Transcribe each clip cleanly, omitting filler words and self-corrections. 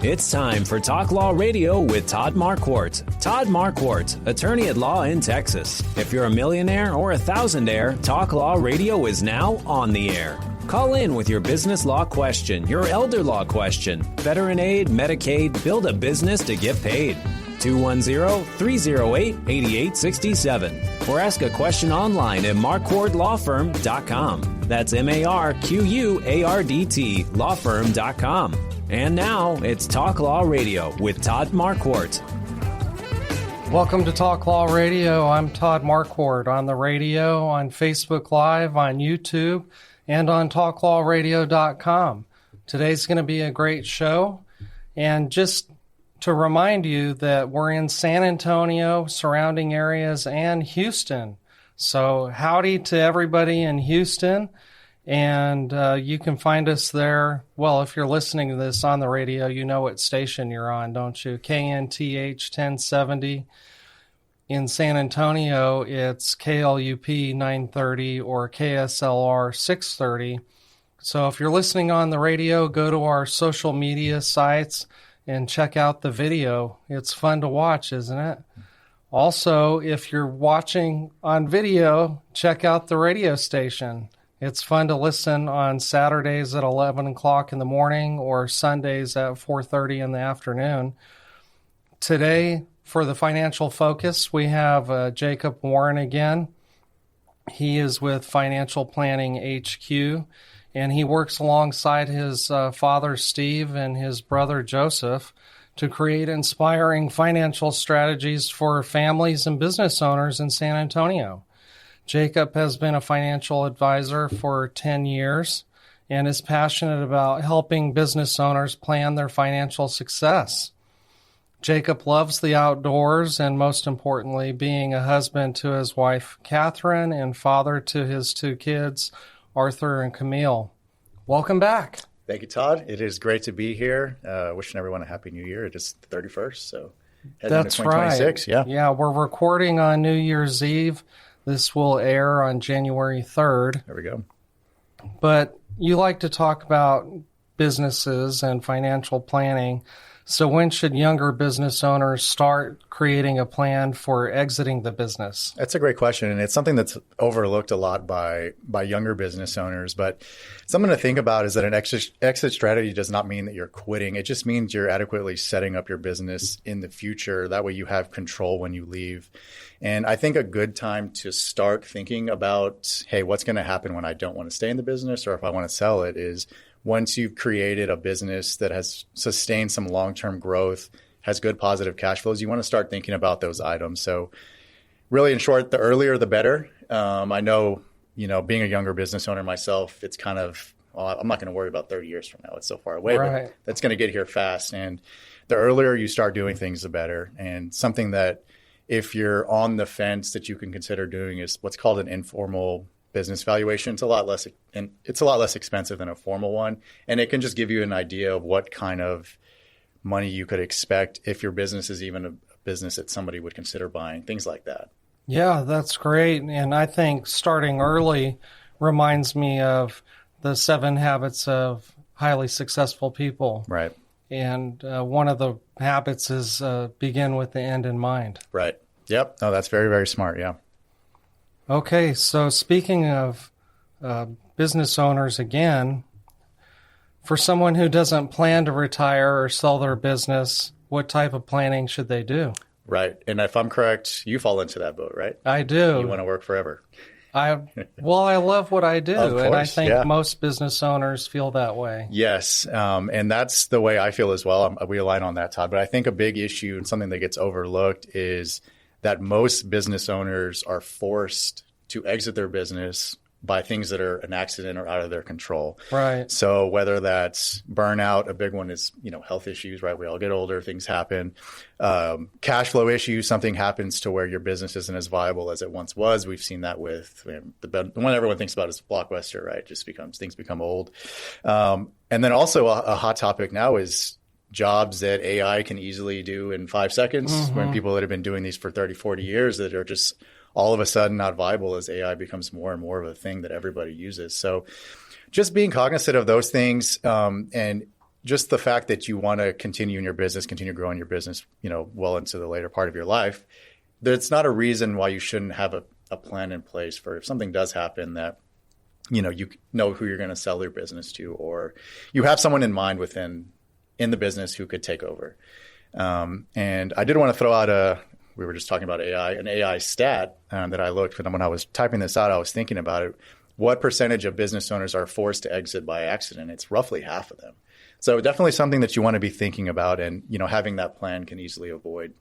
It's time for Talk Law Radio with Todd Marquardt. Todd Marquardt, attorney at law in Texas. If you're a millionaire or a thousandaire, Talk Law Radio is now on the air. Call in with your business law question, your elder law question, veteran aid, Medicaid, build a business to get paid. 210-308-8867. Or ask a question online at marquardtlawfirm.com. That's MARQUARDT lawfirm.com. And now it's Talk Law Radio with Todd Marquardt. Welcome to Talk Law Radio. I'm Todd Marquardt on the radio, on Facebook Live, on YouTube, and on talklawradio.com. Today's going to be a great show. And just to remind you that we're in San Antonio, surrounding areas, and Houston. So howdy to everybody in Houston. And you can find us there. Well, if you're listening to this on the radio, you know what station you're on, don't you? KNTH 1070. In San Antonio, it's KLUP 930 or KSLR 630. So if you're listening on the radio, go to our social media sites and check out the video. It's fun to watch, isn't it? Also, if you're watching on video, check out the radio station. It's fun to listen on Saturdays at 11 o'clock in the morning or Sundays at 4:30 in the afternoon. Today, for the Financial Focus, we have Jacob Warren again. He is with Financial Planning HQ, and he works alongside his father, Steve, and his brother, Joseph, to create inspiring financial strategies for families and business owners in San Antonio. Jacob has been a financial advisor for 10 years and is passionate about helping business owners plan their financial success. Jacob loves the outdoors and, most importantly, being a husband to his wife, Catherine, and father to his two kids, Arthur and Camille. Welcome back. Thank you, Todd. It is great to be here. Wishing everyone a happy new year. It is the 31st, so heading into 2026. Right. Yeah, we're recording on New Year's Eve. This will air on January 3rd. There we go. But you like to talk about businesses and financial planning. So when should younger business owners start creating a plan for exiting the business? That's a great question, and it's something that's overlooked a lot by younger business owners. But something to think about is that an exit strategy does not mean that you're quitting. It just means you're adequately setting up your business in the future. That way you have control when you leave. And I think a good time to start thinking about, hey, what's going to happen when I don't want to stay in the business or if I want to sell it is once you've created a business that has sustained some long-term growth, has good positive cash flows, you want to start thinking about those items. So really, in short, the earlier, the better. I know, being a younger business owner myself, it's kind of, I'm not going to worry about 30 years from now. It's so far away, right. But that's going to get here fast. And the earlier you start doing things, the better. And something that if you're on the fence that you can consider doing is what's called an informal business valuation. It's a lot less expensive than a formal one, and it can just give you an idea of what kind of money you could expect if your business is even a business that somebody would consider buying, things like that. Yeah, that's great. And I think starting early reminds me of the 7 habits of highly successful people. Right. And one of the habits is begin with the end in mind. Right. Yep. No, that's very, very smart. Yeah. Okay, so speaking of business owners again, for someone who doesn't plan to retire or sell their business, what type of planning should they do? Right. And if I'm correct, you fall into that boat, right? I do. You want to work forever. I love what I do, Of course, and I think yeah. most business owners feel that way. Yes, and that's the way I feel as well. We align on that, Todd. But I think a big issue and something that gets overlooked is that most business owners are forced to exit their business by things that are an accident or out of their control. Right. So whether that's burnout, a big one is, health issues, right? We all get older, things happen. Cash flow issues, something happens to where your business isn't as viable as it once was. We've seen that with the one everyone thinks about is Blockbuster, right? Things become old. And then also a hot topic now is jobs that AI can easily do in 5 seconds, Mm-hmm. when people that have been doing these for 30, 40 years that are just all of a sudden not viable as AI becomes more and more of a thing that everybody uses. So just being cognizant of those things. And just the fact that you want to continue in your business, continue growing your business, well into the later part of your life, that's not a reason why you shouldn't have a plan in place for if something does happen that, you know who you're going to sell your business to, or you have someone in mind in the business who could take over. And I did want to throw out we were just talking about an AI stat that I looked when I was typing this out, I was thinking about it. What percentage of business owners are forced to exit by accident? It's roughly half of them. So definitely something that you want to be thinking about, and having that plan can easily avoid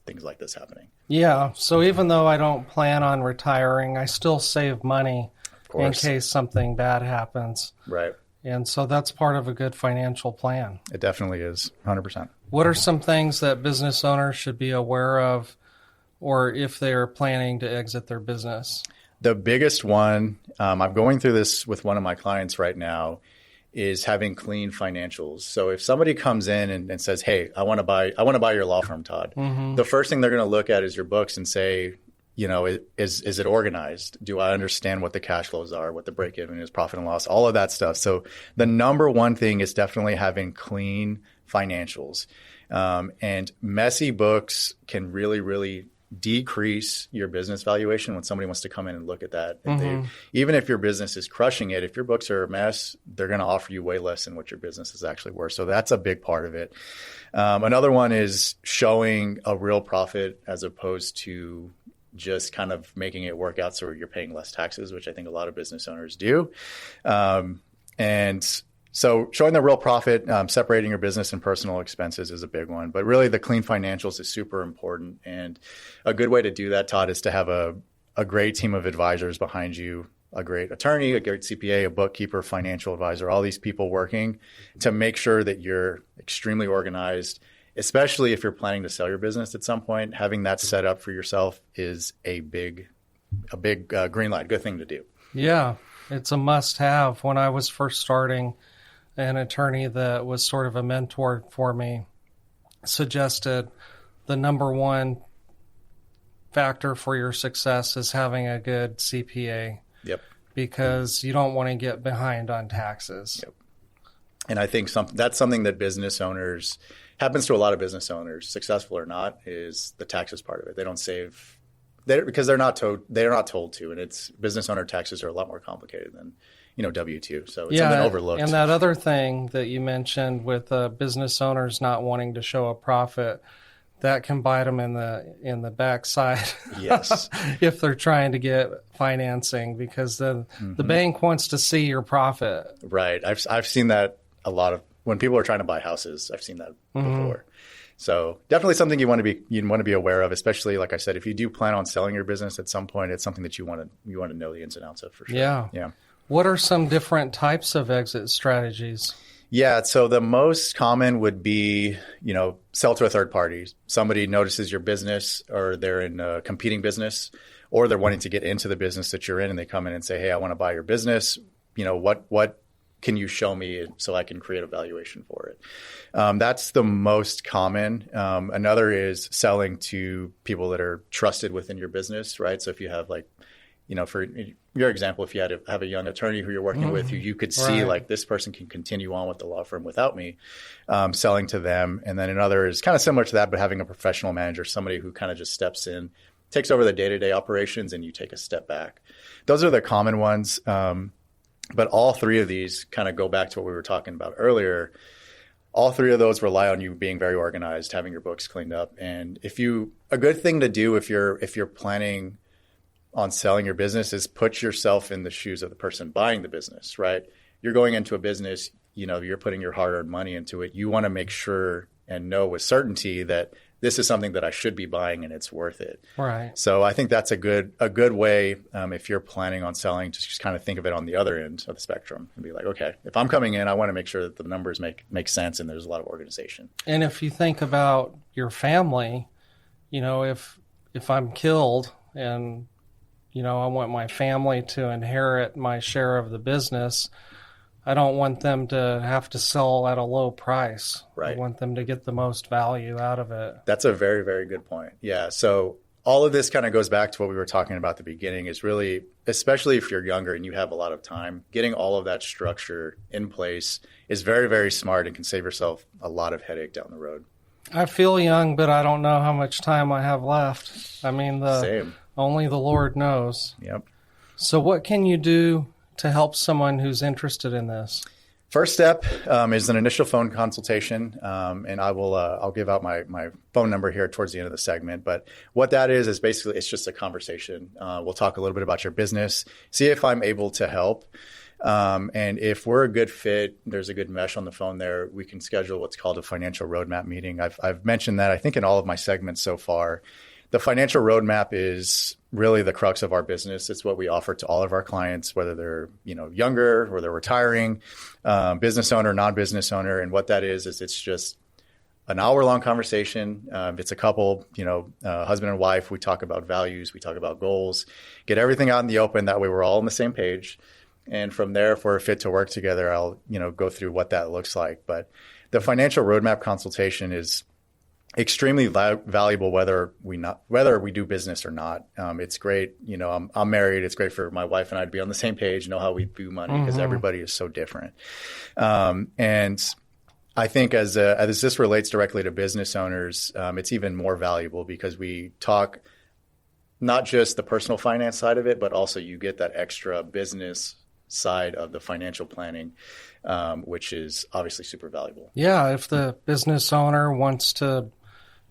things like this happening. Yeah. So even though I don't plan on retiring, I still save money in case something bad happens. Right. And so that's part of a good financial plan. It definitely is, 100%. What are some things that business owners should be aware of, or if they're planning to exit their business? The biggest one, I'm going through this with one of my clients right now, is having clean financials. So if somebody comes in and says, "Hey, I want to buy your law firm, Todd," the first thing they're going to look at is your books and say, is it organized? Do I understand what the cash flows are, what the break even is, profit and loss, all of that stuff. So the number one thing is definitely having clean financials. And messy books can really, really decrease your business valuation when somebody wants to come in and look at that. Even if your business is crushing it, if your books are a mess, they're going to offer you way less than what your business is actually worth. So that's a big part of it. Another one is showing a real profit as opposed to just kind of making it work out so you're paying less taxes, which I think a lot of business owners do. And so showing the real profit, separating your business and personal expenses is a big one. But really the clean financials is super important. And a good way to do that, Todd, is to have a great team of advisors behind you, a great attorney, a great CPA, a bookkeeper, financial advisor, all these people working to make sure that you're extremely organized, especially if you're planning to sell your business at some point. Having that set up for yourself is a big green light, good thing to do. Yeah, it's a must-have. When I was first starting, an attorney that was sort of a mentor for me suggested the number one factor for your success is having a good CPA. Yep. Because you don't want to get behind on taxes. Yep. And I think that's something that business owners, happens to a lot of business owners, successful or not, is the taxes part of it. They don't save because they're not told to, and it's business owner taxes are a lot more complicated than W-2. So it's something overlooked. And that other thing that you mentioned with business owners not wanting to show a profit, that can bite them in the backside. Yes. If they're trying to get financing, because the bank wants to see your profit. Right. I've seen that a lot of when people are trying to buy houses. I've seen that before. So definitely something you want to be aware of, especially like I said, if you do plan on selling your business at some point, it's something that you want to know the ins and outs of for sure. Yeah. Yeah. What are some different types of exit strategies? Yeah. So the most common would be, sell to a third party. Somebody notices your business, or they're in a competing business, or they're wanting to get into the business that you're in, and they come in and say, "Hey, I want to buy your business. What can you show me so I can create a valuation for it?" That's the most common. Another is selling to people that are trusted within your business, right? So if you have for your example, if you had to have a young attorney who you're working with, who you could see like this person can continue on with the law firm without me, selling to them. And then another is kind of similar to that, but having a professional manager, somebody who kind of just steps in, takes over the day-to-day operations, and you take a step back. Those are the common ones. But all three of these kind of go back to what we were talking about earlier. All three of those rely on you being very organized, having your books cleaned up. And a good thing to do if you're planning on selling your business is put yourself in the shoes of the person buying the business, right? You're going into a business, you're putting your hard-earned money into it. You want to make sure and know with certainty that this is something that I should be buying and it's worth it. Right. So I think that's a good way if you're planning on selling to just kind of think of it on the other end of the spectrum and be like, okay, if I'm coming in, I want to make sure that the numbers make sense and there's a lot of organization. And if you think about your family, if I'm killed and I want my family to inherit my share of the business, I don't want them to have to sell at a low price. Right. I want them to get the most value out of it. That's a very, very good point. Yeah. So all of this kind of goes back to what we were talking about at the beginning, is really, especially if you're younger and you have a lot of time, getting all of that structure in place is very, very smart and can save yourself a lot of headache down the road. I feel young, but I don't know how much time I have left. I mean, Same. Only the Lord knows. Yep. So what can you do to help someone who's interested in this? First step is an initial phone consultation, and I'll give out my phone number here towards the end of the segment. But what that is basically it's just a conversation. We'll talk a little bit about your business, see if I'm able to help, and if we're a good fit, there's a good mesh on the phone there. We can schedule what's called a financial roadmap meeting. I've mentioned that I think in all of my segments so far. The financial roadmap is really the crux of our business. It's what we offer to all of our clients, whether they're younger or they're retiring, business owner, non-business owner. And what that is it's just an hour-long conversation. It's a couple, husband and wife. We talk about values. We talk about goals. Get everything out in the open. That way we're all on the same page. And from there, if we're fit to work together, I'll go through what that looks like. But the financial roadmap consultation is extremely valuable whether we do business or not. It's great. I'm married. It's great for my wife and I to be on the same page, know how we view money because everybody is so different. And I think as this relates directly to business owners, it's even more valuable because we talk not just the personal finance side of it, but also you get that extra business side of the financial planning, which is obviously super valuable. Yeah, if the business owner wants to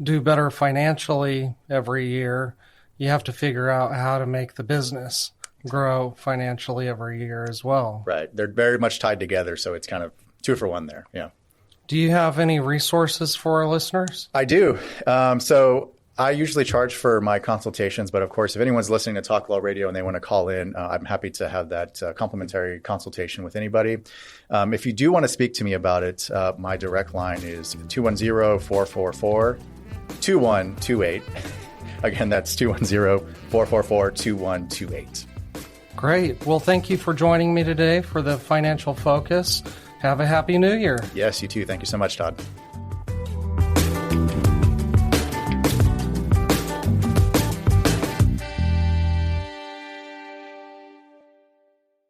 do better financially every year, you have to figure out how to make the business grow financially every year as well. Right. They're very much tied together, so it's kind of 2 for 1 there. Yeah. Do you have any resources for our listeners? I do. So I usually charge for my consultations, but of course, if anyone's listening to Talk Law Radio and they want to call in, I'm happy to have that complimentary consultation with anybody. If you do want to speak to me about it, my direct line is 210-444-2128. Again, that's 210-444-2128. Great. Well, thank you for joining me today for the Financial Focus. Have a happy New Year. Yes, you too. Thank you so much, Todd.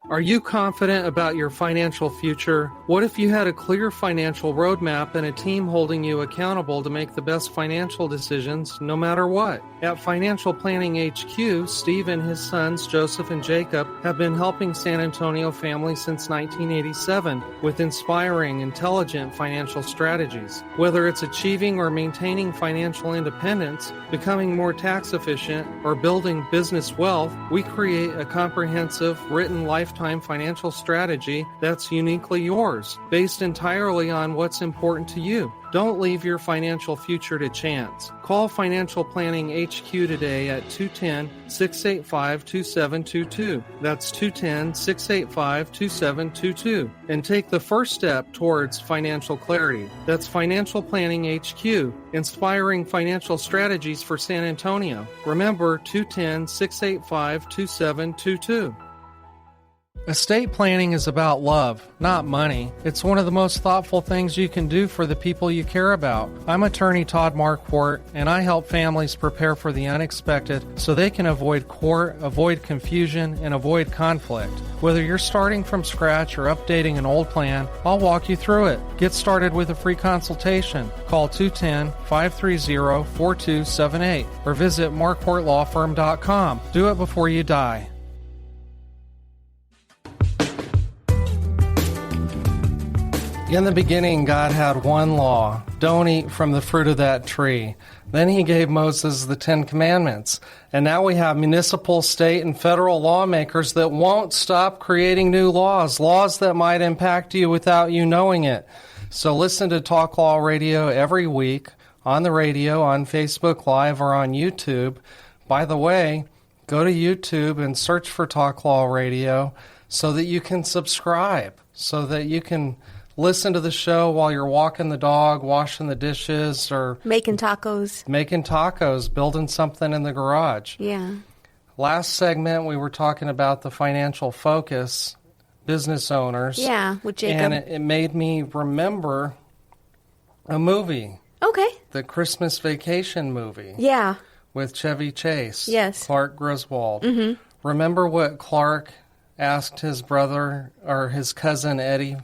Are you confident about your financial future? What if you had a clear financial roadmap and a team holding you accountable to make the best financial decisions no matter what? At Financial Planning HQ, Steve and his sons, Joseph and Jacob, have been helping San Antonio families since 1987 with inspiring, intelligent financial strategies. Whether it's achieving or maintaining financial independence, becoming more tax efficient, or building business wealth, we create a comprehensive, written lifetime financial strategy that's uniquely yours, based entirely on what's important to you. Don't leave your financial future to chance. Call Financial Planning HQ today at 210-685-2722. That's 210-685-2722. And take the first step towards financial clarity. That's Financial Planning HQ, inspiring financial strategies for San Antonio. Remember, 210-685-2722. Estate planning is about love, not money. It's one of the most thoughtful things you can do for the people you care about. I'm attorney Todd Marquardt, and I help families prepare for the unexpected so they can avoid court, avoid confusion, and avoid conflict. Whether you're starting from scratch or updating an old plan, I'll walk you through it. Get started with a free consultation. Call 210-530-4278 or visit marquardtlawfirm.com. Do it before you die. In the beginning, God had one law: don't eat from the fruit of that tree. Then he gave Moses the 10 Commandments. And now we have municipal, state, and federal lawmakers that won't stop creating new laws that might impact you without you knowing it. So listen to Talk Law Radio every week on the radio, on Facebook Live, or on YouTube. By the way, go to YouTube and search for Talk Law Radio so that you can subscribe, so that you can listen to the show while you're walking the dog, washing the dishes, or making tacos, building something in the garage. Yeah. Last segment, we were talking about the financial focus, business owners. Yeah, with Jacob. And it made me remember a movie. Okay. The Christmas Vacation movie. Yeah. with Chevy Chase. Yes. Clark Griswold. Mm-hmm. Remember what Clark asked his brother or his cousin Eddie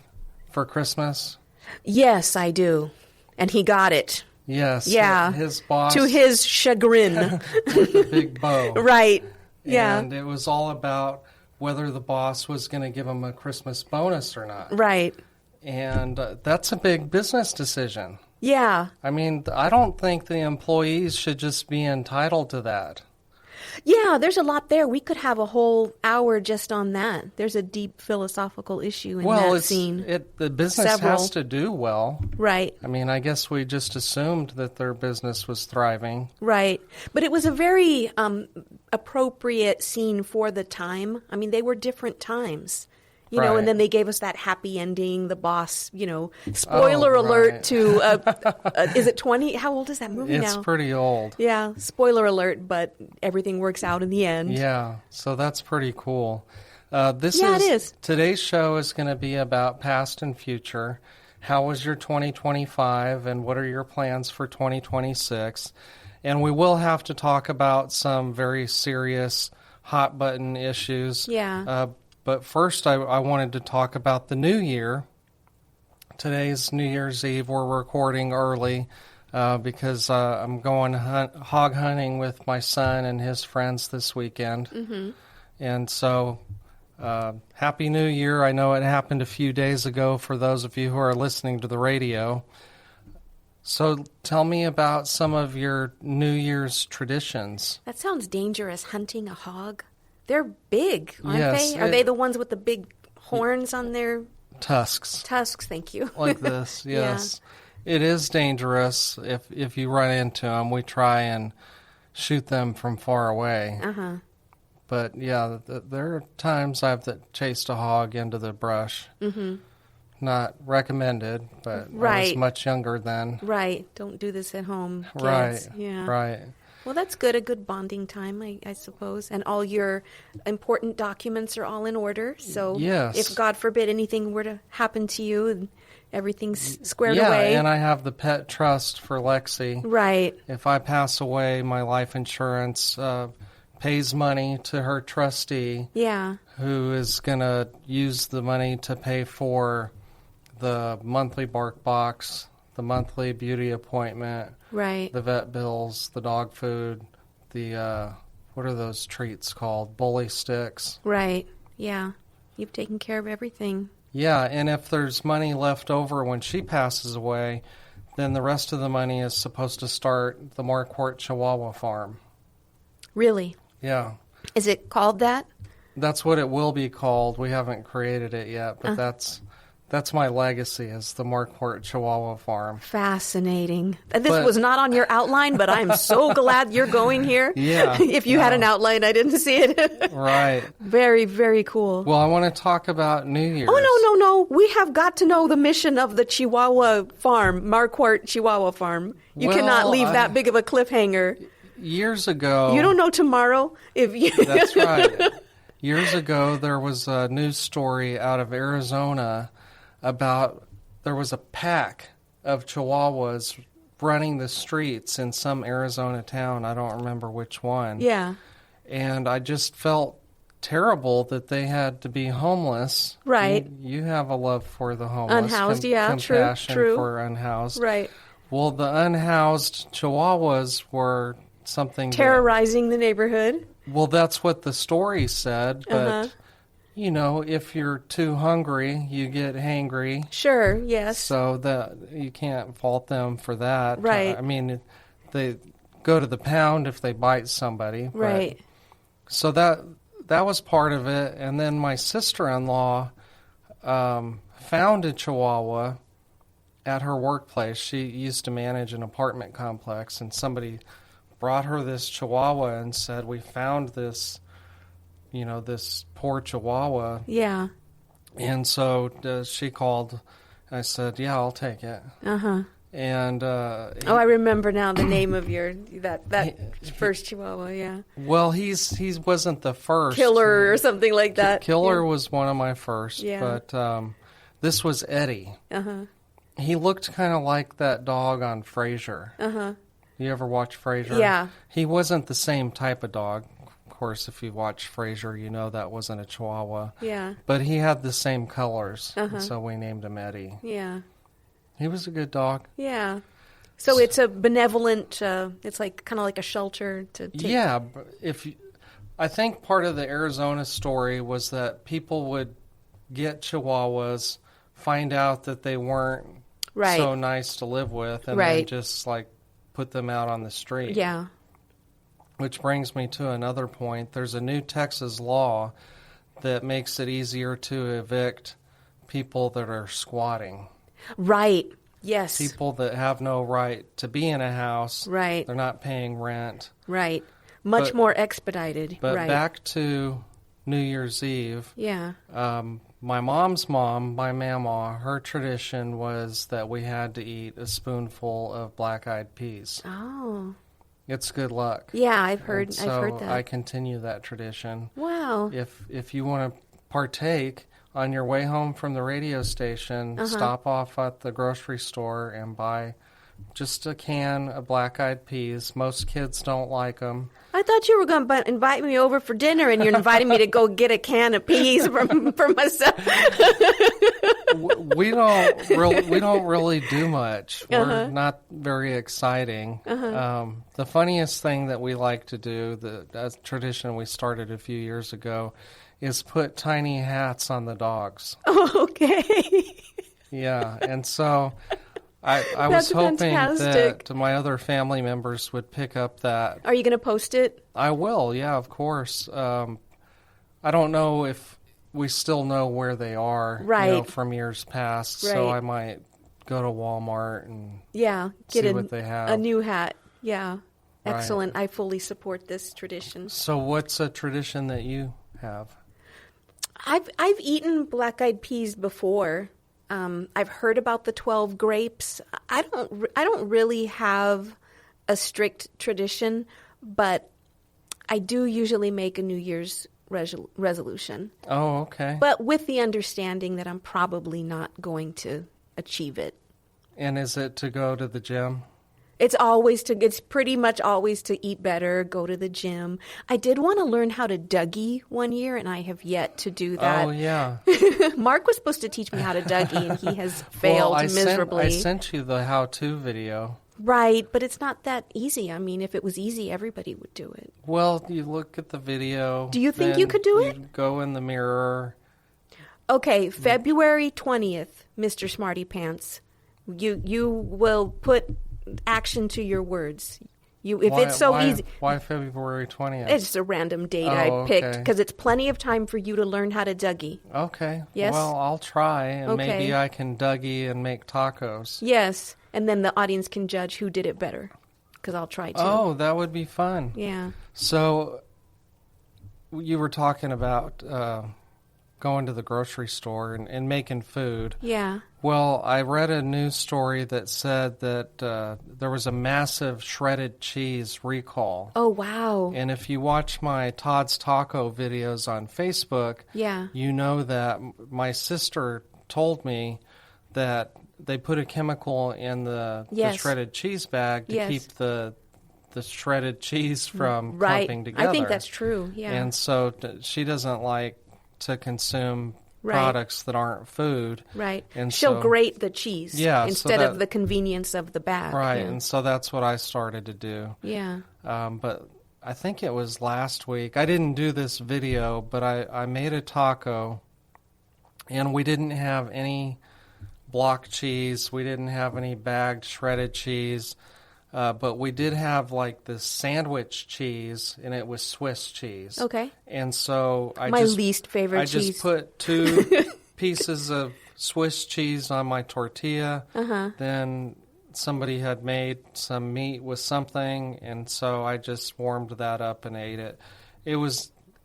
for Christmas? Yes, I do. And he got it. Yes. Yeah. His boss. To his chagrin. With a big bow. Right. Yeah. And it was all about whether the boss was going to give him a Christmas bonus or not. Right. And that's a big business decision. Yeah. I mean, I don't think the employees should just be entitled to that. Yeah, there's a lot there. We could have a whole hour just on that. There's a deep philosophical issue in that scene. The business has to do well. Right. I mean, I guess we just assumed that their business was thriving. Right. But it was a very appropriate scene for the time. I mean, they were different times. You know, and then they gave us that happy ending. The boss, spoiler alert to, is it 20? How old is that movie now? It's pretty old. Yeah, spoiler alert, but everything works out in the end. Yeah, so that's pretty cool. It is. Today's show is going to be about past and future. How was your 2025 and what are your plans for 2026? And we will have to talk about some very serious hot button issues. Yeah. But first, I wanted to talk about the new year. Today's New Year's Eve. We're recording early because I'm going hog hunting with my son and his friends this weekend. Mm-hmm. And so, Happy New Year. I know it happened a few days ago for those of you who are listening to the radio. So tell me about some of your New Year's traditions. That sounds dangerous, hunting a hog. They're big, aren't Yes, they? Are they the ones with the big horns on their tusks? Tusks, thank you. Like this, yes. Yeah. It is dangerous if you run into them. We try and shoot them from far away. Uh-huh. But, yeah, there are times I've chased a hog into the brush. Mm-hmm. Not recommended, but I was much younger then. Right. Don't do this at home, kids. Right. Yeah. Right. Well, that's good. A good bonding time, I suppose. And all your important documents are all in order. So if, God forbid, anything were to happen to you and everything's squared away. Yeah, and I have the pet trust for Lexi. Right. If I pass away, my life insurance pays money to her trustee. Yeah. Who is going to use the money to pay for the monthly bark box, the monthly beauty appointment, right, the vet bills, the dog food, the, what are those treats called? Bully sticks. Right, yeah. You've taken care of everything. Yeah, and if there's money left over when she passes away, then the rest of the money is supposed to start the Marquardt Chihuahua farm. Really? Yeah. Is it called that? That's what it will be called. We haven't created it yet, but that's my legacy, is the Marquardt Chihuahua farm. Fascinating. This was not on your outline, but I'm so glad you're going here. Yeah. If you had an outline, I didn't see it. Right. Very, very cool. Well, I want to talk about New Year's. Oh, no. We have got to know the mission of the Chihuahua farm, Marquardt Chihuahua farm. You cannot leave that big of a cliffhanger. Years ago. You don't know tomorrow. That's right. Years ago, there was a news story out of Arizona about there was a pack of Chihuahuas running the streets in some Arizona town. I don't remember which one. Yeah. And I just felt terrible that they had to be homeless. Right. You have a love for the homeless. Unhoused, compassion true. for unhoused. Right. Well, the unhoused Chihuahuas were something terrorizing the neighborhood. Well, that's what the story said, but if you're too hungry, you get hangry. Sure, yes. So that you can't fault them for that. Right. I mean, they go to the pound if they bite somebody. Right. So that was part of it. And then my sister-in-law found a Chihuahua at her workplace. She used to manage an apartment complex, and somebody brought her this Chihuahua and said, we found this, this poor Chihuahua. Yeah. And so she called. I said, yeah, I'll take it. Uh-huh. And I remember now the name of your that first Chihuahua, yeah. Well, he wasn't the first. Killer or something like that. Killer was one of my first, yeah. But this was Eddie. Uh-huh. He looked kind of like that dog on Frasier. Uh-huh. You ever watch Frasier? Yeah. He wasn't the same type of dog. Of course, if you watch Frasier, you know that wasn't a Chihuahua. Yeah. But he had the same colors, and so we named him Eddie. Yeah. He was a good dog. Yeah. So it's a benevolent, it's like kind of like a shelter to take. Yeah. I think part of the Arizona story was that people would get Chihuahuas, find out that they weren't so nice to live with, and then just like put them out on the street. Yeah. Which brings me to another point. There's a new Texas law that makes it easier to evict people that are squatting. Right. Yes. People that have no right to be in a house. Right. They're not paying rent. Right. Much more expedited. But back to New Year's Eve. Yeah. My mom's mom, my mama, her tradition was that we had to eat a spoonful of black-eyed peas. Oh. It's good luck. Yeah, I've heard So I've heard that. I continue that tradition. Wow. If you want to partake, on your way home from the radio station, stop off at the grocery store and buy just a can of black-eyed peas. Most kids don't like them. I thought you were going to invite me over for dinner, and you're inviting me to go get a can of peas for myself. We don't really do much. We're not very exciting. The funniest thing that we like to do, a tradition we started a few years ago, is put tiny hats on the dogs. Oh, okay. Yeah, and so I was hoping that my other family members would pick up that. Are you going to post it? I will, yeah, of course. I don't know if we still know where they are from years past, so I might go to Walmart and get what they have. A new hat. Yeah, excellent. I fully support this tradition. So what's a tradition that you have? I've eaten black-eyed peas before. I've heard about the 12 grapes. I don't really have a strict tradition, but I do usually make a New Year's resolution. Oh, okay. But with the understanding that I'm probably not going to achieve it. And is it to go to the gym? It's pretty much always to eat better, go to the gym. I did want to learn how to Dougie one year, and I have yet to do that. Oh, yeah. Mark was supposed to teach me how to Dougie, and he has failed miserably. I sent you the how-to video. Right, but it's not that easy. I mean, if it was easy, everybody would do it. Well, you look at the video. Do you think you could do it? You go in the mirror. Okay, February 20th, Mr. Smarty Pants. You will put action to your words. It's so easy. Why February 20th? It's just a random date I picked because it's plenty of time for you to learn how to Dougie. Okay. Yes. Well, I'll try, and maybe I can Dougie and make tacos. Yes, and then the audience can judge who did it better because I'll try too. Oh, that would be fun. Yeah. So you were talking about going to the grocery store and making food. Yeah. Well, I read a news story that said that there was a massive shredded cheese recall. Oh, wow. And if you watch my Todd's Taco videos on Facebook, you know that my sister told me that they put a chemical in the shredded cheese bag to keep the shredded cheese from clumping together. I think that's true, yeah. And so she doesn't like to consume products that aren't food. Right. And she'll grate the cheese instead of the convenience of the bag. Right, and so that's what I started to do. Yeah. But I think it was last week. I didn't do this video, but I made a taco, and we didn't have any block cheese. We didn't have any bagged shredded cheese. But we did have like this sandwich cheese, and it was Swiss cheese. Okay. And so my least favorite cheese. I just put 2 pieces of Swiss cheese on my tortilla. Then somebody had made some meat with something, and so I just warmed that up and ate it. It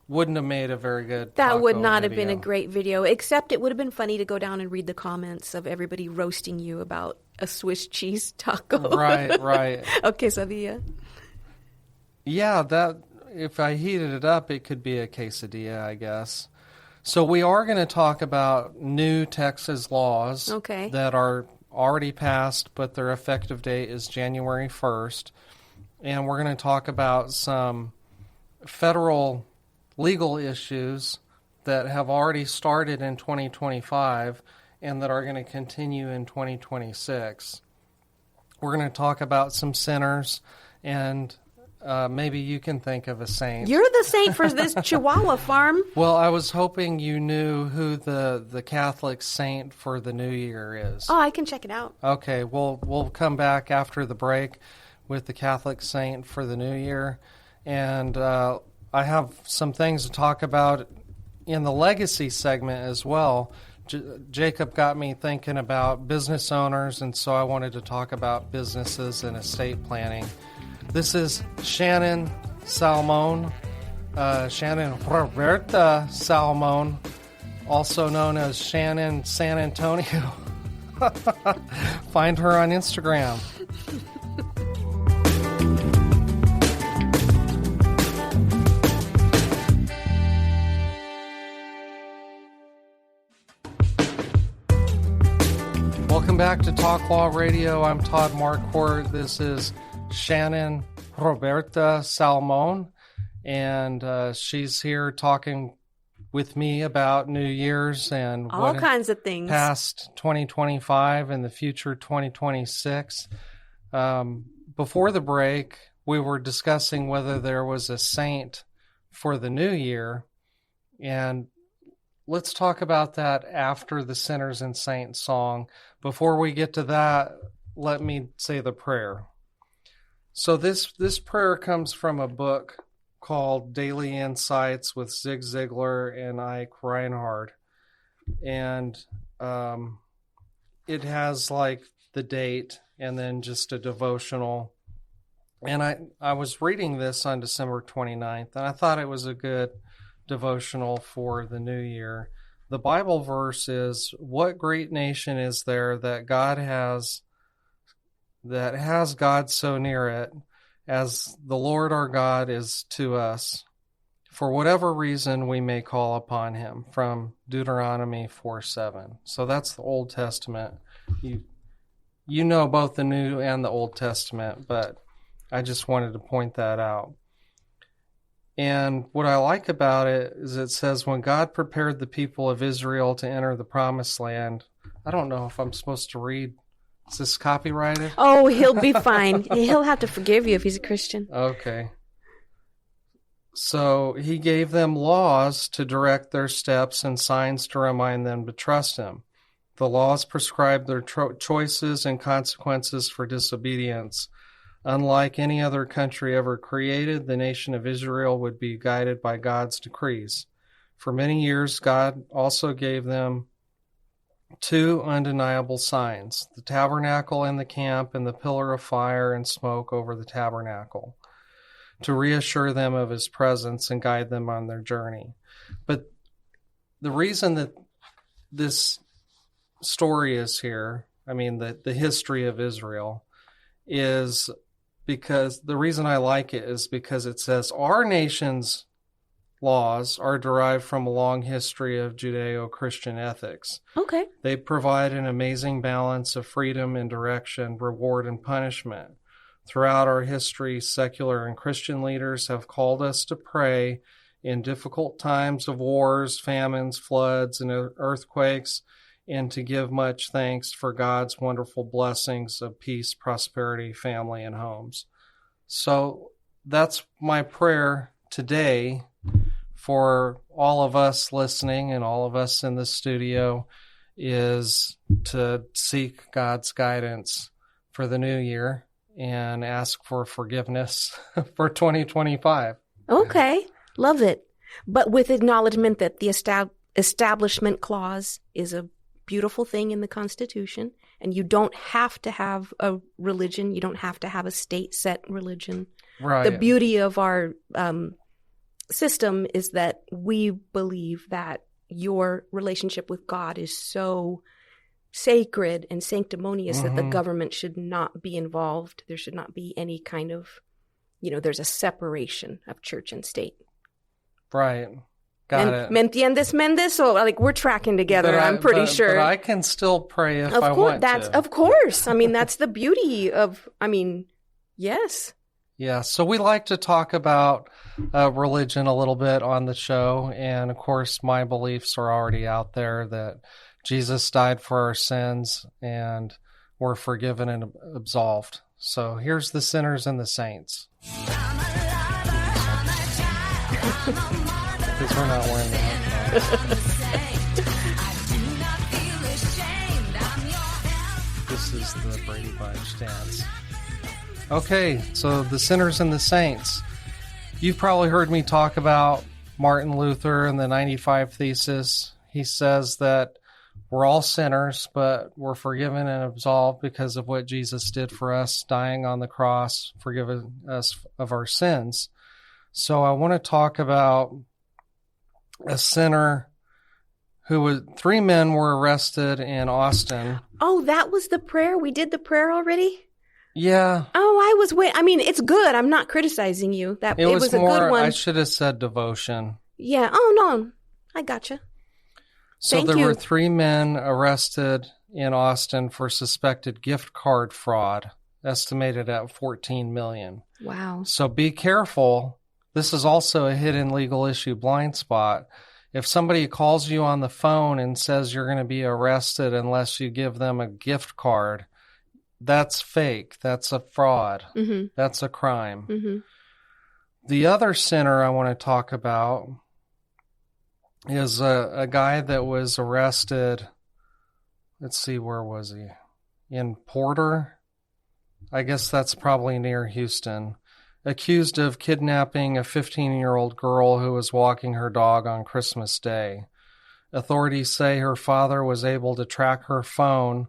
wouldn't have made a very good That taco would not video. have been a great video, except it would have been funny to go down and read the comments of everybody roasting you about a Swiss cheese taco. Right. Okay, so the... Yeah, that if I heated it up, it could be a quesadilla, I guess. So we are going to talk about new Texas laws that are already passed, but their effective date is January 1st. and we're going to talk about some federal legal issues that have already started in 2025 and that are going to continue in 2026. We're going to talk about some sinners, and maybe you can think of a saint. You're the saint for this Chihuahua farm. Well, I was hoping you knew who the Catholic saint for the new year is. Oh, I can check it out. Okay, we'll come back after the break with the Catholic saint for the new year. And I have some things to talk about in the legacy segment as well. Jacob got me thinking about business owners, and so I wanted to talk about businesses and estate planning. This is Shannon Salmon, Shannon Roberta Salmon, also known as Shannon San Antonio. Find her on Instagram. Welcome back to Talk Law Radio. I'm Todd Marquardt. This is Shannon Roberta Salmon, and she's here talking with me about New Year's and all kinds of things past 2025 and the future 2026. Before the break, we were discussing whether there was a saint for the new year, and let's talk about that after the Sinners and Saints song. Before we get to that, let me say the prayer. So this prayer comes from a book called Daily Insights with Zig Ziglar and Ike Reinhard. And it has like the date and then just a devotional. And I was reading this on December 29th, and I thought it was a good devotional for the new year. The Bible verse is, "What great nation is there that has God so near it, as the Lord our God is to us, for whatever reason we may call upon him," from Deuteronomy 4:7. So that's the Old Testament. You know both the New and the Old Testament, but I just wanted to point that out. And what I like about it is it says, when God prepared the people of Israel to enter the promised land. I don't know if I'm supposed to read. Is this copyrighted? Oh, he'll be fine. He'll have to forgive you if he's a Christian. Okay. So he gave them laws to direct their steps and signs to remind them to trust him. The laws prescribed their choices and consequences for disobedience. Unlike any other country ever created, the nation of Israel would be guided by God's decrees. For many years, God also gave them two undeniable signs: the tabernacle and the camp, and the pillar of fire and smoke over the tabernacle, to reassure them of his presence and guide them on their journey. But the reason that this story is here, the history of Israel, is because the reason I like it is because it says our nation's laws are derived from a long history of Judeo-Christian ethics. Okay. They provide an amazing balance of freedom and direction, reward and punishment. Throughout our history, secular and Christian leaders have called us to pray in difficult times of wars, famines, floods, and earthquakes, and to give much thanks for God's wonderful blessings of peace, prosperity, family, and homes. So that's my prayer today for all of us listening and all of us in the studio, is to seek God's guidance for the new year and ask for forgiveness for 2025. Okay. Love it. But with acknowledgement that the establishment clause is a beautiful thing in the Constitution, and you don't have to have a religion. You don't have to have a state-set religion. Right. The beauty of our system is that we believe that your relationship with God is so sacred and sanctimonious that the government should not be involved. There should not be any kind of, there's a separation of church and state. Right. Got it. ¿Me entiendes, Mendes? So, we're tracking together, I'm pretty sure. But I can still pray if I want to. Of course. That's the beauty of, yes. Yeah, so we like to talk about religion a little bit on the show. And of course, my beliefs are already out there that Jesus died for our sins and we're forgiven and absolved. So here's the sinners and the saints. Because we're not wearing the headphones. This is the Brady Bunch dance. Okay, so the sinners and the saints. You've probably heard me talk about Martin Luther and the 95 Thesis. He says that we're all sinners, but we're forgiven and absolved because of what Jesus did for us, dying on the cross, forgiving us of our sins. So I want to talk about a sinner who was, 3 men were arrested in Austin. Oh, that was the prayer? We did the prayer already? Yeah. Oh, I was waiting. I mean, it's good. I'm not criticizing you. It was a more, good one. I should have said devotion. Yeah. Oh, no. I gotcha. So Thank there you. were 3 men arrested in Austin for suspected gift card fraud, estimated at $14 million. Wow. So be careful. This is also a hidden legal issue blind spot. If somebody calls you on the phone and says you're going to be arrested unless you give them a gift card, that's fake. That's a fraud. Mm-hmm. That's a crime. Mm-hmm. The other sinner I want to talk about is a guy that was arrested. Let's see, where was he? In Porter? I guess that's probably near Houston. Accused of kidnapping a 15-year-old girl who was walking her dog on Christmas Day. Authorities say her father was able to track her phone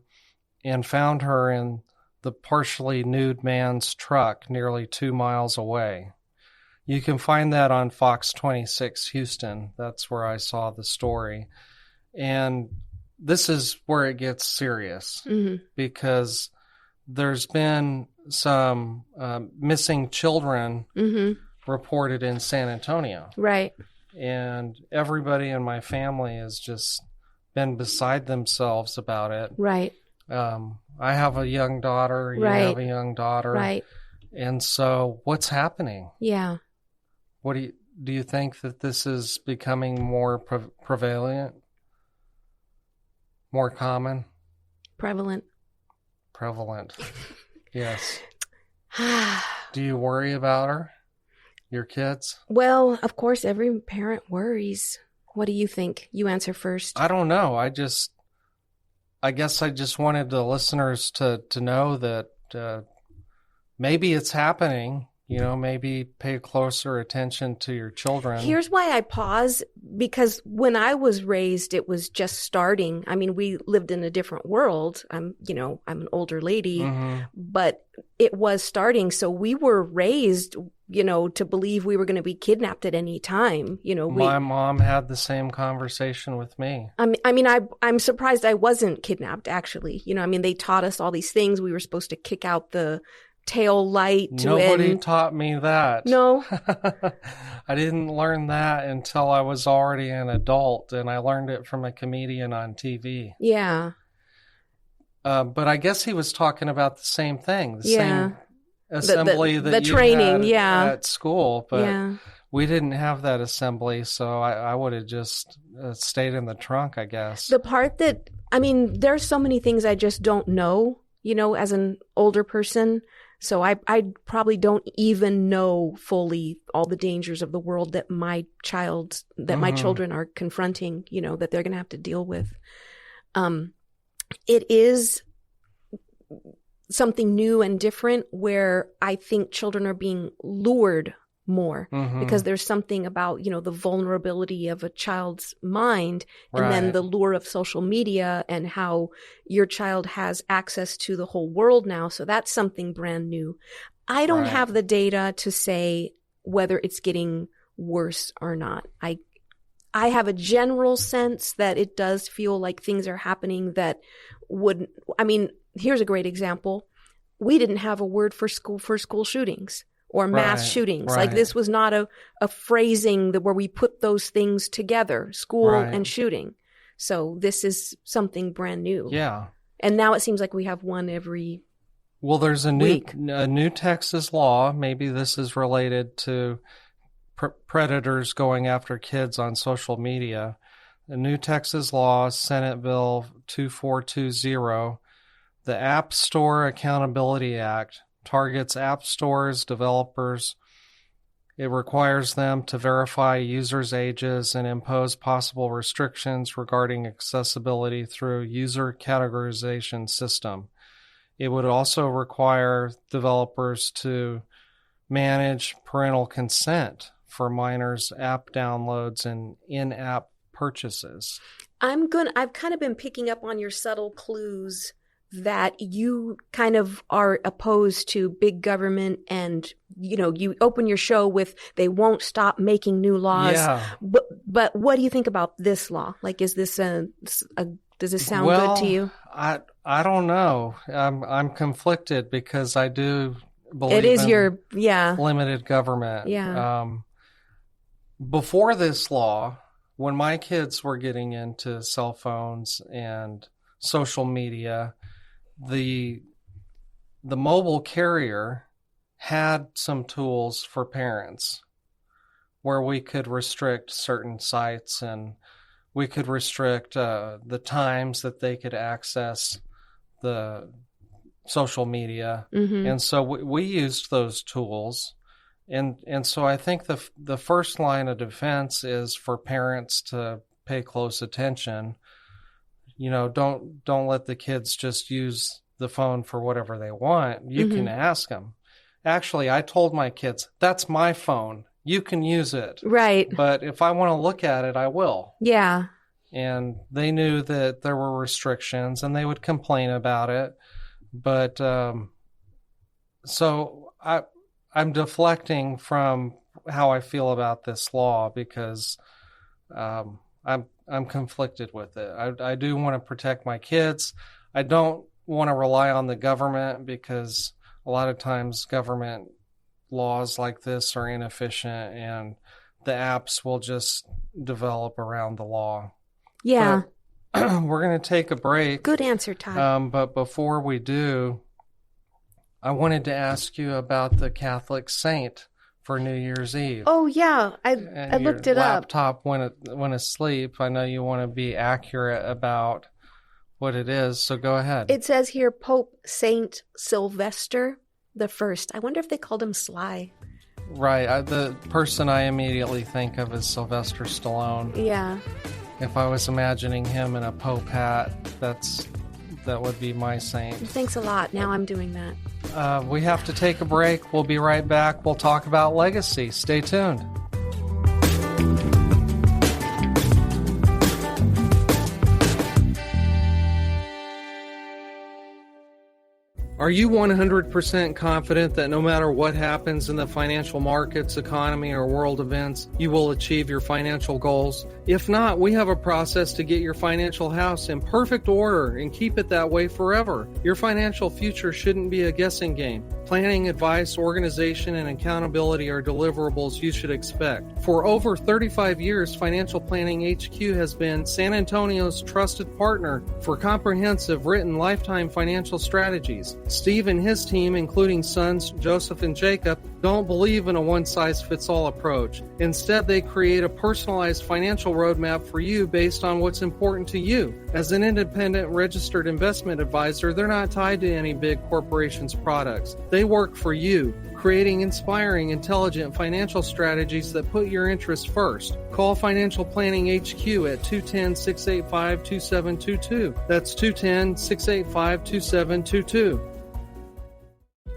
and found her in the partially nude man's truck nearly 2 miles away. You can find that on Fox 26 Houston. That's where I saw the story. And this is where it gets serious because there's been some missing children reported in San Antonio. Right. And everybody in my family has just been beside themselves about it. Right. I have a young daughter. You have a young daughter. Right. And so what's happening? Yeah. What do you think that this is becoming more prevalent? More common? Prevalent. Yes. Do you worry about her? Your kids? Well, of course, every parent worries. What do you think? You answer first. I don't know. I guess I just wanted the listeners to know that maybe it's happening. You know, maybe pay closer attention to your children. Here's why I pause, because when I was raised, it was just starting. I mean, we lived in a different world. I'm an older lady, but it was starting. So we were raised, to believe we were going to be kidnapped at any time. My mom had the same conversation with me. I'm surprised I wasn't kidnapped, actually. They taught us all these things. We were supposed to kick out the tail light. Nobody taught me that. No. I didn't learn that until I was already an adult, and I learned it from a comedian on TV. Yeah. But I guess he was talking about the same thing, same assembly the that you training, had at school. But we didn't have that assembly, so I would have just stayed in the trunk, I guess. The part that, there's so many things I just don't know, as an older person. So I probably don't even know fully all the dangers of the world that my children are confronting, that they're going to have to deal with. It is something new and different where I think children are being lured more because there's something about, the vulnerability of a child's mind and then the lure of social media and how your child has access to the whole world now. So that's something brand new. I don't have the data to say whether it's getting worse or not. I have a general sense that it does feel like things are happening that here's a great example. We didn't have a word for school shootings or mass shootings. Like this was not a phrasing where we put those things together, school and shooting. So this is something brand new. Yeah. And now it seems like we have one every Well, there's a new Texas law. Maybe this is related to predators going after kids on social media. A new Texas law, Senate Bill 2420, the App Store Accountability Act, targets app stores, developers. It requires them to verify users' ages and impose possible restrictions regarding accessibility through user categorization system. It would also require developers to manage parental consent for minors' app downloads and in-app purchases. I've kind of been picking up on your subtle clues that you kind of are opposed to big government, and you open your show with they won't stop making new laws. Yeah. But what do you think about this law? Like, is this does this sound good to you? I don't know. I'm conflicted because I do believe it is in your limited government. Yeah. Before this law, when my kids were getting into cell phones and social media, the mobile carrier had some tools for parents where we could restrict certain sites, and we could restrict the times that they could access the social media. Mm-hmm. And so we used those tools. And so I think the first line of defense is for parents to pay close attention. Don't let the kids just use the phone for whatever they want. You can ask them. Actually, I told my kids, that's my phone. You can use it. Right. But if I want to look at it, I will. Yeah. And they knew that there were restrictions, and they would complain about it. But so I'm deflecting from how I feel about this law because I'm conflicted with it. I do want to protect my kids. I don't want to rely on the government because a lot of times government laws like this are inefficient, and the apps will just develop around the law. Yeah. But we're going to take a break. Good answer, Todd. But before we do, I wanted to ask you about the Catholic saint for New Year's Eve. Oh, yeah. I looked it up. Laptop went asleep. I know you want to be accurate about what it is, so go ahead. It says here Pope Saint Sylvester the First. I wonder if they called him Sly. Right. The person I immediately think of is Sylvester Stallone. Yeah. If I was imagining him in a Pope hat, that would be my saint. Thanks a lot. Now I'm doing that. We have to take a break. We'll be right back. We'll talk about legacy. Stay tuned. Are you 100% confident that no matter what happens in the financial markets, economy, or world events, you will achieve your financial goals? If not, we have a process to get your financial house in perfect order and keep it that way forever. Your financial future shouldn't be a guessing game. Planning, advice, organization, and accountability are deliverables you should expect. For over 35 years, Financial Planning HQ has been San Antonio's trusted partner for comprehensive written lifetime financial strategies. Steve and his team, including sons Joseph and Jacob, don't believe in a one-size-fits-all approach. Instead, they create a personalized financial roadmap for you based on what's important to you. As an independent registered investment advisor, they're not tied to any big corporation's products. They work for you, creating inspiring, intelligent financial strategies that put your interests first. Call Financial Planning HQ at 210-685-2722. That's 210-685-2722.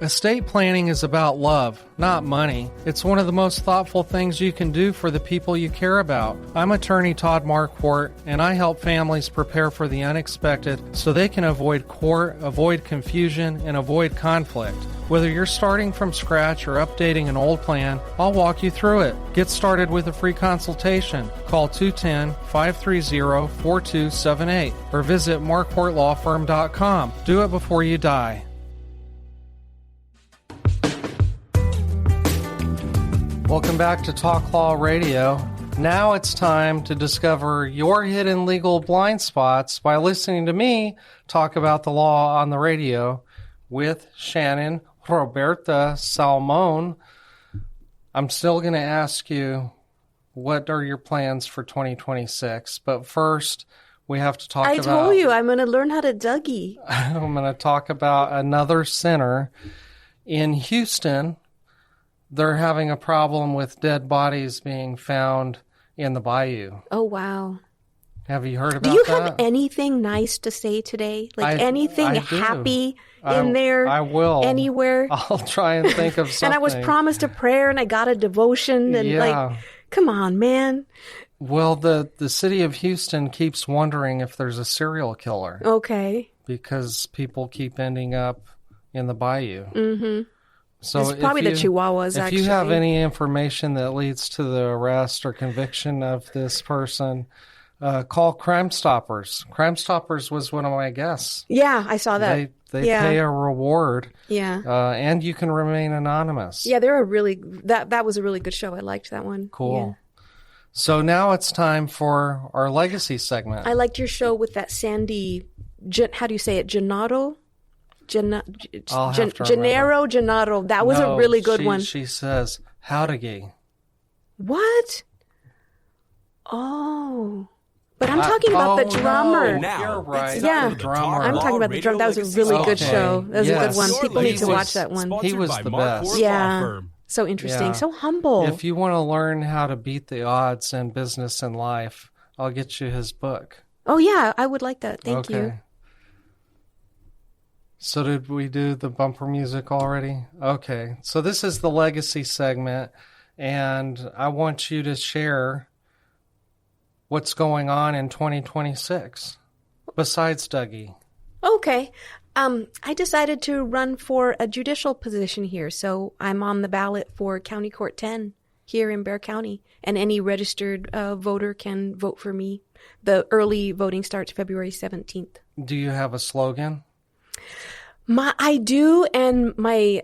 Estate planning is about love, not money. It's one of the most thoughtful things you can do for the people you care about. I'm attorney Todd Marquardt, and I help families prepare for the unexpected so they can avoid court, avoid confusion, and avoid conflict. Whether you're starting from scratch or updating an old plan, I'll walk you through it. Get started with a free consultation. Call 210-530-4278 or visit marquardtlawfirm.com. Do it before you die. Welcome back to Talk Law Radio. Now it's time to discover your hidden legal blind spots by listening to me talk about the law on the radio. with Shannon, Roberta, Salmon. I'm still going to ask you, what are your plans for 2026? But first, we have to talk about... I told you, I'm going to learn how to Dougie. I'm going to talk about another center in Houston. They're having a problem with dead bodies being found in the bayou. Oh, wow. Have you heard about that? Do you have anything nice to say today? Like anything happy in there? I will. Anywhere? I'll try and think of something. And I was promised a prayer and I got a devotion and like, come on, man. Well, the city of Houston keeps wondering if there's a serial killer. Okay. Because people keep ending up in the bayou. Mm-hmm. So it's probably the Chihuahuas, actually. If you have any information that leads to the arrest or conviction of this person, call Crime Stoppers. Crime Stoppers was one of my guests. Yeah, I saw that. They pay a reward. Yeah. And you can remain anonymous. Yeah, they're that was a really good show. I liked that one. Cool. Yeah. So now it's time for our legacy segment. I liked your show with that Sandy, how do you say it, Gennaro? Gennaro. That was a really good one. She says, howdy. What? Oh. But I'm talking about the drummer. No, you're right. Yeah. The drummer. I'm talking about the drummer. That was a really good show. That was a good one. People need to watch that one. He was the best. Yeah. So interesting. Yeah. So humble. If you want to learn how to beat the odds in business and life, I'll get you his book. Oh, yeah. I would like that. Thank you. So did we do the bumper music already? Okay. So this is the legacy segment, and I want you to share what's going on in 2026 besides Dougie. Okay. I decided to run for a judicial position here, so I'm on the ballot for County Court 10 here in Bexar County, and any registered voter can vote for me. The early voting starts February 17th. Do you have a slogan? I do, and my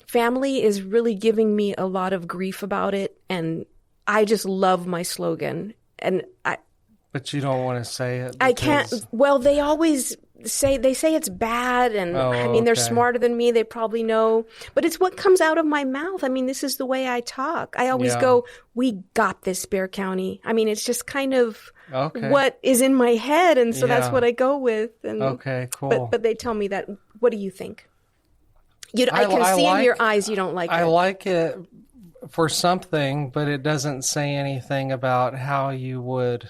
family is really giving me a lot of grief about it, and I just love my slogan. But you don't want to say it? I can't. Well, they always say it's bad, and I mean, they're smarter than me. They probably know, but it's what comes out of my mouth. I mean, this is the way I talk. I always go, "We got this, Bexar County." I mean, it's just kind of what is in my head, and so that's what I go with. And, okay, cool. But they tell me that. What do you think? I can see in your eyes you don't like it. I like it for something, but it doesn't say anything about how you would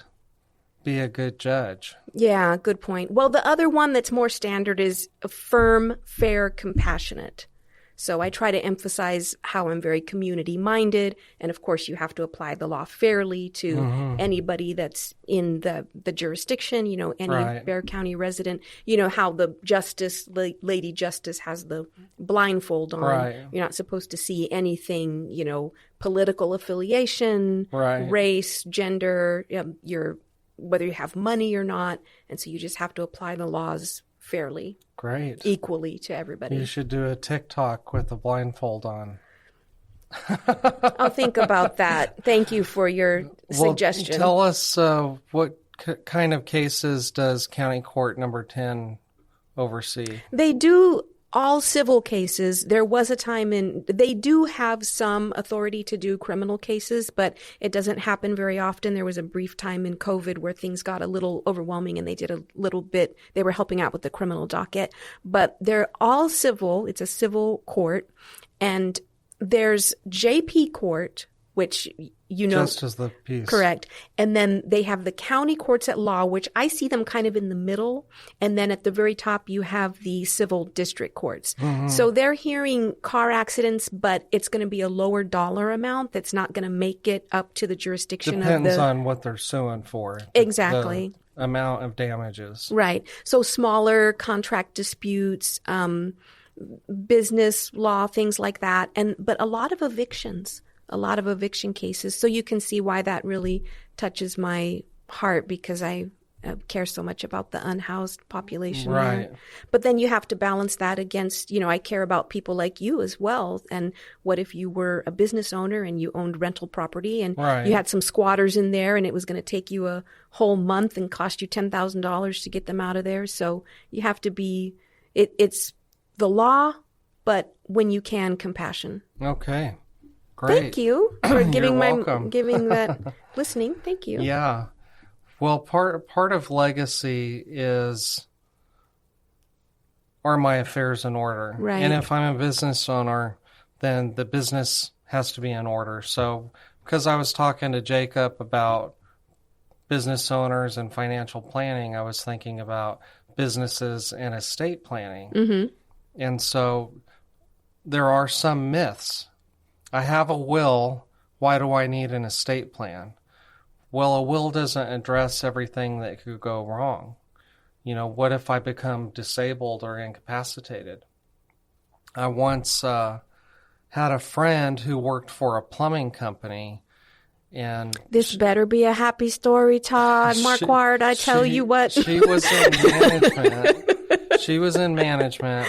be a good judge. Yeah, good point. Well, the other one that's more standard is firm, fair, compassionate. So I try to emphasize how I'm very community-minded, and of course you have to apply the law fairly to anybody that's in the jurisdiction, any Bexar County resident. You know how the Lady Justice has the blindfold on. Right. You're not supposed to see anything, political affiliation, race, gender, whether you have money or not, and so you just have to apply the laws fairly. Great. Equally to everybody. You should do a TikTok with a blindfold on. I'll think about that. Thank you for your suggestion. Tell us what kind of cases does County Court number 10 oversee? They do all civil cases. There was a time they do have some authority to do criminal cases, but it doesn't happen very often. There was a brief time in COVID where things got a little overwhelming and they did a little bit, they were helping out with the criminal docket, but they're all civil. It's a civil court, and there's JP Court, which just as the peace. Correct. And then they have the county courts at law, which I see them kind of in the middle. And then at the very top, you have the civil district courts. Mm-hmm. So they're hearing car accidents, but it's going to be a lower dollar amount that's not going to make it up to the jurisdiction Depends on what they're suing for. Exactly. The amount of damages. Right. So smaller contract disputes, business law, things like that. But a lot of evictions. A lot of eviction cases. So you can see why that really touches my heart, because I care so much about the unhoused population. Right. There. But then you have to balance that against, I care about people like you as well. And what if you were a business owner and you owned rental property and you had some squatters in there and it was going to take you a whole month and cost you $10,000 to get them out of there? So you have to be, it's the law, but when you can, compassion. Okay. Great. Thank you for giving welcome. giving that listening. Thank you. Yeah. Well, part of legacy are my affairs in order. Right. And if I'm a business owner, then the business has to be in order. So, because I was talking to Jacob about business owners and financial planning, I was thinking about businesses and estate planning. Mm-hmm. And so there are some myths. I have a will. Why do I need an estate plan? Well, a will doesn't address everything that could go wrong. What if I become disabled or incapacitated? I once had a friend who worked for a plumbing company, and this better be a happy story, Todd Marquardt. I tell you what. She was in management. She was in management.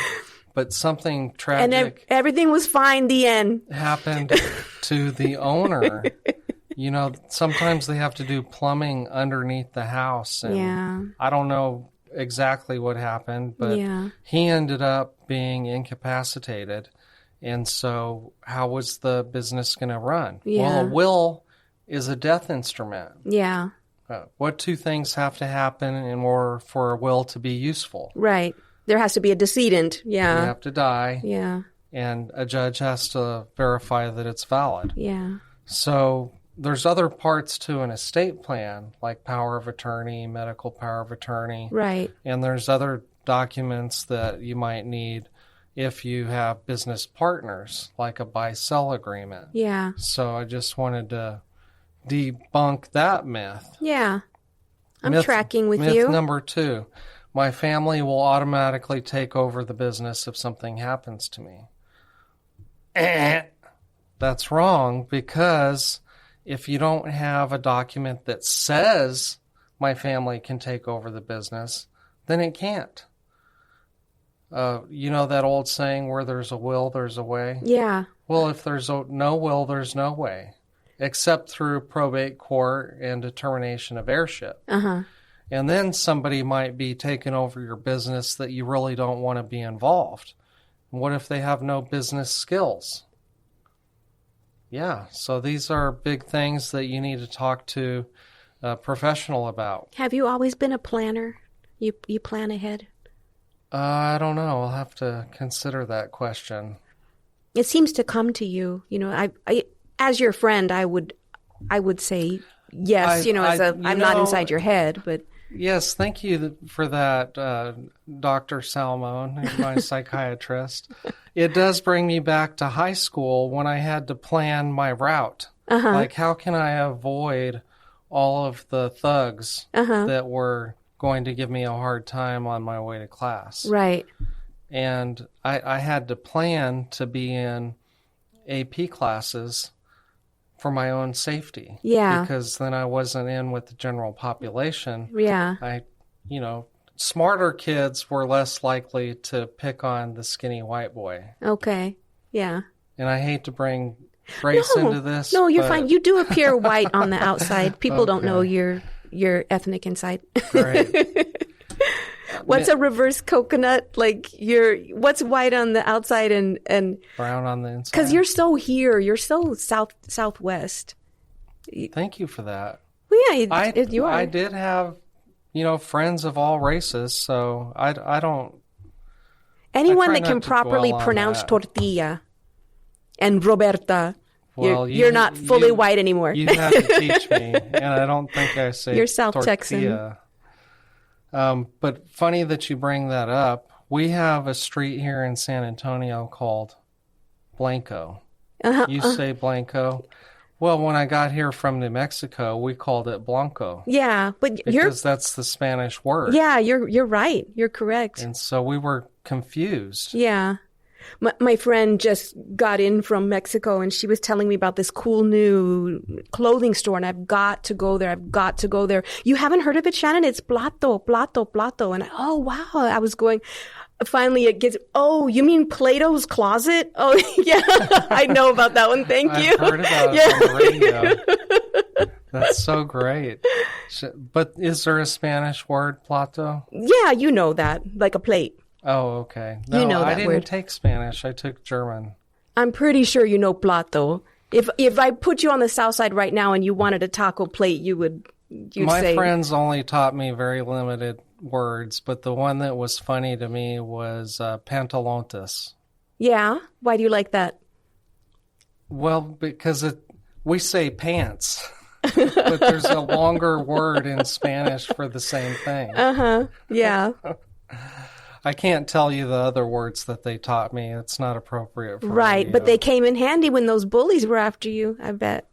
But something tragic and everything was fine. The end happened to the owner. Sometimes they have to do plumbing underneath the house. And I don't know exactly what happened, but he ended up being incapacitated. And so how was the business going to run? Well, a will is a death instrument. Yeah. What two things have to happen in order for a will to be useful? Right. There has to be a decedent. Yeah. You have to die. Yeah. And a judge has to verify that it's valid. Yeah. So there's other parts to an estate plan, like power of attorney, medical power of attorney. Right. And there's other documents that you might need if you have business partners, like a buy-sell agreement. Yeah. So I just wanted to debunk that myth. Yeah. I'm tracking with you. Myth number 2. My family will automatically take over the business if something happens to me. That's wrong, because if you don't have a document that says my family can take over the business, then it can't. That old saying, where there's a will, there's a way? Yeah. Well, if there's no will, there's no way, except through probate court and determination of heirship. Uh-huh. And then somebody might be taking over your business that you really don't want to be involved. What if they have no business skills? Yeah, so these are big things that you need to talk to a professional about. Have you always been a planner? You plan ahead? I don't know. I'll have to consider that question. It seems to come to you. I as your friend, I would say yes. I'm not inside your head, but. Yes, thank you for that, Dr. Salmon, my psychiatrist. It does bring me back to high school when I had to plan my route. Uh-huh. Like, how can I avoid all of the thugs that were going to give me a hard time on my way to class? Right. And I had to plan to be in AP classes for my own safety. Yeah. Because then I wasn't in with the general population. Yeah. Smarter kids were less likely to pick on the skinny white boy. Okay. Yeah. And I hate to bring race into this. No, you're fine. You do appear white on the outside. People don't know you're ethnic inside. Right. What's a reverse coconut? Like what's white on the outside and brown on the inside? Because you're so here. You're so southwest. Thank you for that. Well, yeah, you are. I did have, friends of all races, so I don't. Anyone that can properly pronounce tortilla and Roberta. Well, you're not fully white anymore. You have to teach me, and I don't think I say you're South tortilla. Texan. But funny that you bring that up. We have a street here in San Antonio called Blanco. You say Blanco. Well, when I got here from New Mexico, we called it Blanco. Yeah, but because that's the Spanish word. Yeah, you're right. You're correct. And so we were confused. Yeah. My friend just got in from Mexico, and she was telling me about this cool new clothing store, and I've got to go there. You haven't heard of it, Shannon? It's Plato. And oh, wow. I was going, finally it gets, oh, you mean Plato's Closet? Oh, yeah, I know about that one. Thank you. I've heard about it on the radio. That's so great. But is there a Spanish word, plato? Yeah, you know that, like a plate. Oh, okay. No, You know I that didn't word. take Spanish. I took German. I'm pretty sure you know plato. If I put you on the south side right now and you wanted a taco plate, you'd My say. friends only taught me very limited words, but the one that was funny to me was pantalontes. Yeah. Why do you like that? Well, because we say pants, but there's a longer word in Spanish for the same thing. Yeah. I can't tell you the other words that they taught me. It's not appropriate for Right. radio. But they came in handy when those bullies were after you, I bet.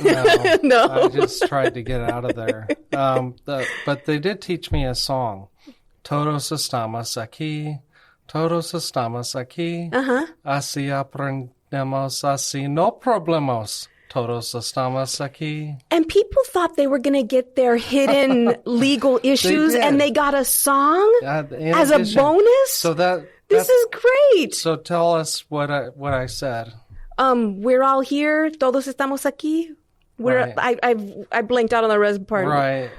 No, No. I just tried to get out of there. But they did teach me a song. Todos estamos aquí. Todos estamos aquí. Así aprendemos, así no problemos. Todos estamos aquí. And people thought they were going to get their hidden legal issues, did. and they got a song In as addition- a bonus. So This is great. So tell us what I said. We're all here. Todos estamos aquí. Right. I blinked out on the rest part. Right.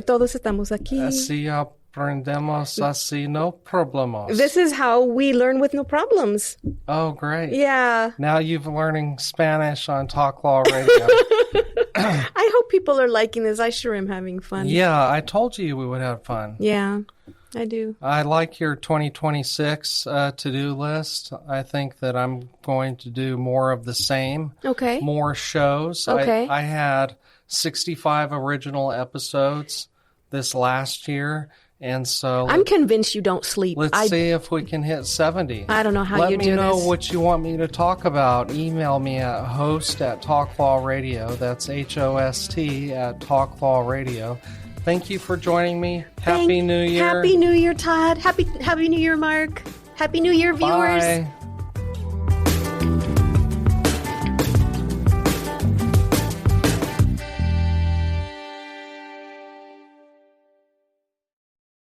Todos estamos aquí. Así aprendemos, así no problemos. This is how we learn with no problems. Oh, great. Yeah. Now you've learning Spanish on Talk Law Radio. I hope people are liking this. I sure am having fun. Yeah, I told you we would have fun. Yeah, I do. I like your 2026 to-do list. I think that I'm going to do more of the same. Okay. More shows. Okay. I had 65 original episodes this last year. And so I'm convinced you don't sleep. let's see if we can hit 70. I don't know how Let you me do know this. what you want me to talk about. Email me at host@talklawradio. That's HOST@talklawradio. Thank you for joining me. Happy New Year. Happy New Year, Todd. Happy New Year, Mark. Happy New Year, viewers. Bye.